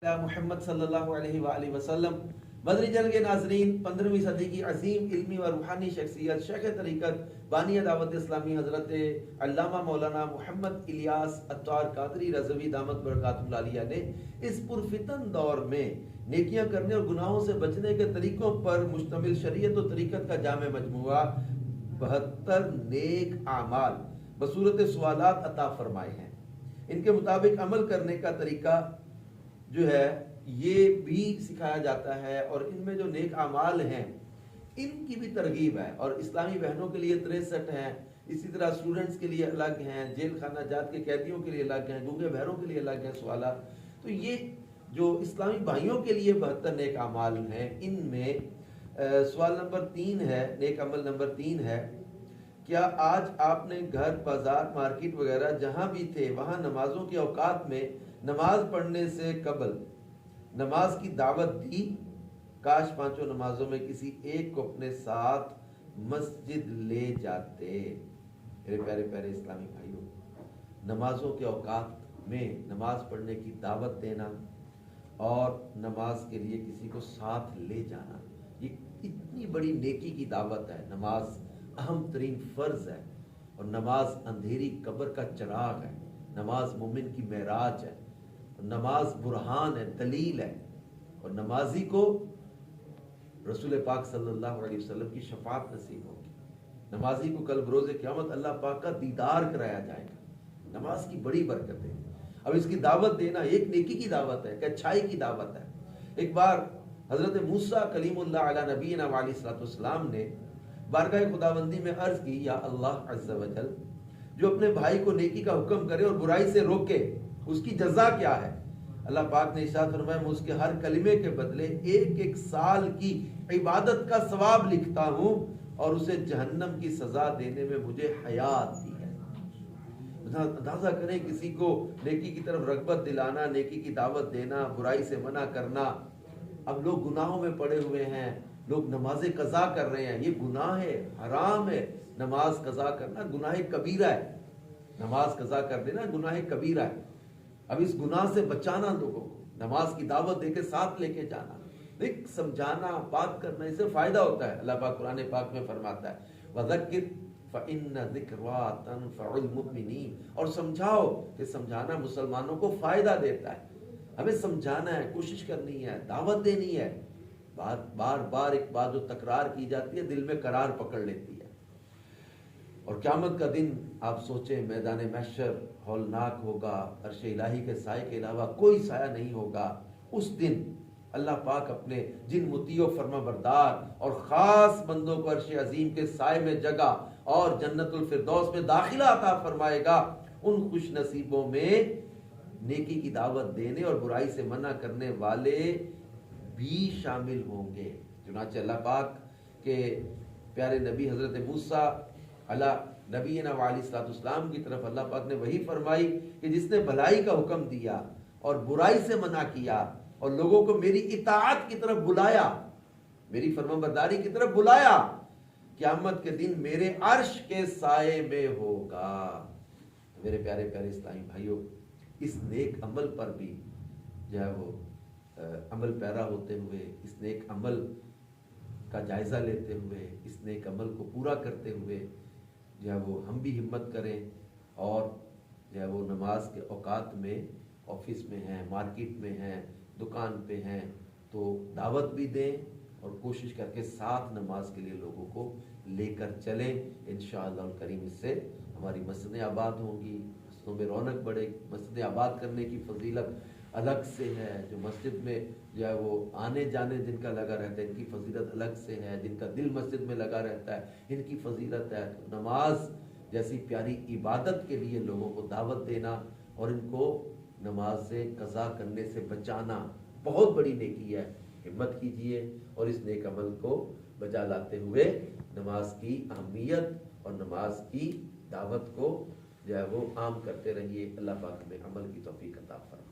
محمد صلی اللہ علیہ وآلہ وسلم مدنی چینل کے ناظرین، 15ویں صدی کی عظیم علمی و روحانی شخصیت شیخ طریقت بانی دعوت اسلامی حضرت علامہ مولانا محمد الیاس عطار قادری رضوی دامت برکاتہ العالیہ نے اس پرفتن دور میں نیکیاں کرنے اور گناہوں سے بچنے کے طریقوں پر مشتمل شریعت و طریقت کا جامع مجموعہ 72 نیک اعمال بصورت سوالات عطا فرمائے ہیں۔ ان کے مطابق عمل کرنے کا طریقہ جو ہے یہ بھی سکھایا جاتا ہے، اور ان میں جو نیک اعمال ہیں ان کی بھی ترغیب ہے، اور اسلامی بہنوں کے لیے 63 ہیں، اسی طرح اسٹوڈنٹس کے لیے الگ ہیں، جیل خانہ جات کے قیدیوں کے لیے الگ ہیں، گونگے بہروں کے لیے الگ ہیں سوالات۔ تو یہ جو اسلامی بھائیوں کے لیے 72 نیک اعمال ہیں، ان میں سوال نمبر 3 ہے، نیک عمل نمبر 3 ہے، کیا آج آپ نے گھر، بازار، مارکیٹ وغیرہ جہاں بھی تھے وہاں نمازوں کے اوقات میں نماز پڑھنے سے قبل نماز کی دعوت دی؟ کاش پانچوں نمازوں میں کسی ایک کو اپنے ساتھ مسجد لے جاتے۔ میرے پیارے پیارے اسلامی بھائیوں، نمازوں کے اوقات میں نماز پڑھنے کی دعوت دینا اور نماز کے لیے کسی کو ساتھ لے جانا، یہ اتنی بڑی نیکی کی دعوت ہے۔ نماز اہم ترین فرض ہے، اور نماز اندھیری قبر کا چراغ ہے، نماز مومن کی معراج ہے، نماز برہان ہے، دلیل ہے، اور نمازی کو رسول پاک صلی اللہ علیہ وسلم کی شفاعت نصیب ہوگی۔ نمازی کو کل بروز قیامت اللہ پاک کا دیدار کرایا جائے گا۔ نماز کی بڑی برکت ہے۔ اب اس کی دعوت دینا ایک نیکی کی دعوت ہے، ایک اچھائی کی دعوت ہے۔ ایک بار حضرت موسیٰ کلیم اللہ علی نبینا علیہ الصلوۃ والسلام نے بارگاہ خداوندی میں عرض کی، یا اللہ عز و جل، جو اپنے بھائی کو نیکی کا حکم کرے اور برائی سے روکے اس کی جزا کیا ہے؟ اللہ پاک نے ارشاد فرمایا، میں اس کے ہر کلمے کے بدلے 1 سال کی عبادت کا ثواب لکھتا ہوں، اور اسے جہنم کی سزا دینے میں مجھے حیات دی ہے۔ اندازہ کریں، کسی کو نیکی کی طرف رغبت دلانا، نیکی کی دعوت دینا، برائی سے منع کرنا۔ اب لوگ گناہوں میں پڑے ہوئے ہیں، لوگ نمازیں قضا کر رہے ہیں، یہ گناہ ہے، حرام ہے۔ نماز قضا کرنا گناہ کبیرہ ہے، نماز قضا کر دینا گناہ کبیرہ ہے۔ اب اس گناہ سے بچانا، لوگوں کو نماز کی دعوت دے کے ساتھ لے کے جانا، ایک سمجھانا، بات کرنا، اس سے فائدہ ہوتا ہے۔ اللہ پاک قرآن پاک میں فرماتا ہے، وَذَكِّرْ فَإِنَّ ذِكْرَىٰ تَنفَعُ الْمُؤْمِنِينَ، اور سمجھاؤ کہ سمجھانا مسلمانوں کو فائدہ دیتا ہے۔ ہمیں سمجھانا ہے، کوشش کرنی ہے، دعوت دینی ہے۔ بار بار ایک بات جو تکرار کی جاتی ہے دل میں قرار پکڑ لیتی ہے۔ اور قیامت کا دن آپ سوچیں، میدان محشر ہولناک ہوگا، عرش الہی کے سائے کے علاوہ کوئی سایہ نہیں ہوگا۔ اس دن اللہ پاک اپنے جن مطیع و فرما بردار اور خاص بندوں کو عرش عظیم کے سائے میں جگہ اور جنت الفردوس میں داخلہ عطا فرمائے گا۔ ان خوش نصیبوں میں نیکی کی دعوت دینے اور برائی سے منع کرنے والے بھی شامل ہوں گے۔ چنانچہ اللہ پاک کے پیارے نبی حضرت موسیٰ علیہ نبینا علیہ الصلوۃ والسلام کی طرف اللہ پاک نے وہی فرمائی کہ جس نے بھلائی کا حکم دیا اور برائی سے منع کیا اور لوگوں کو میری اطاعت کی طرف بلایا، میری فرما برداری کی طرف بلایا، قیامت کے دن میرے عرش کے سائے میں ہوگا۔ میرے پیارے پیارے اسلامی بھائیوں، اس نیک عمل پر بھی جو ہے وہ عمل پیرا ہوتے ہوئے، اس نیک عمل کا جائزہ لیتے ہوئے، اس نیک عمل کو پورا کرتے ہوئے جو ہے وہ ہم بھی ہمت کریں، اور جو ہے وہ نماز کے اوقات میں آفس میں ہیں، مارکیٹ میں ہیں، دکان پہ ہیں، تو دعوت بھی دیں اور کوشش کر کے ساتھ نماز کے لیے لوگوں کو لے کر چلیں۔ انشاءاللہ الکریم اس سے ہماری مسجدیں آباد ہوں گی، مسجدوں میں رونق بڑھے گی۔ مسجدیں آباد کرنے کی فضیلت الگ سے ہے، جو مسجد میں جو ہے وہ آنے جانے جن کا لگا رہتا ہے ان کی فضیلت الگ سے ہے، جن کا دل مسجد میں لگا رہتا ہے ان کی فضیلت ہے۔ نماز جیسی پیاری عبادت کے لیے لوگوں کو دعوت دینا اور ان کو نماز سے قضا کرنے سے بچانا بہت بڑی نیکی ہے۔ ہمت کیجئے اور اس نیک عمل کو بجا لاتے ہوئے نماز کی اہمیت اور نماز کی دعوت کو جو ہے وہ عام کرتے رہیے۔ اللہ پاک ہمیں عمل کی توفیق عطا فرمائے۔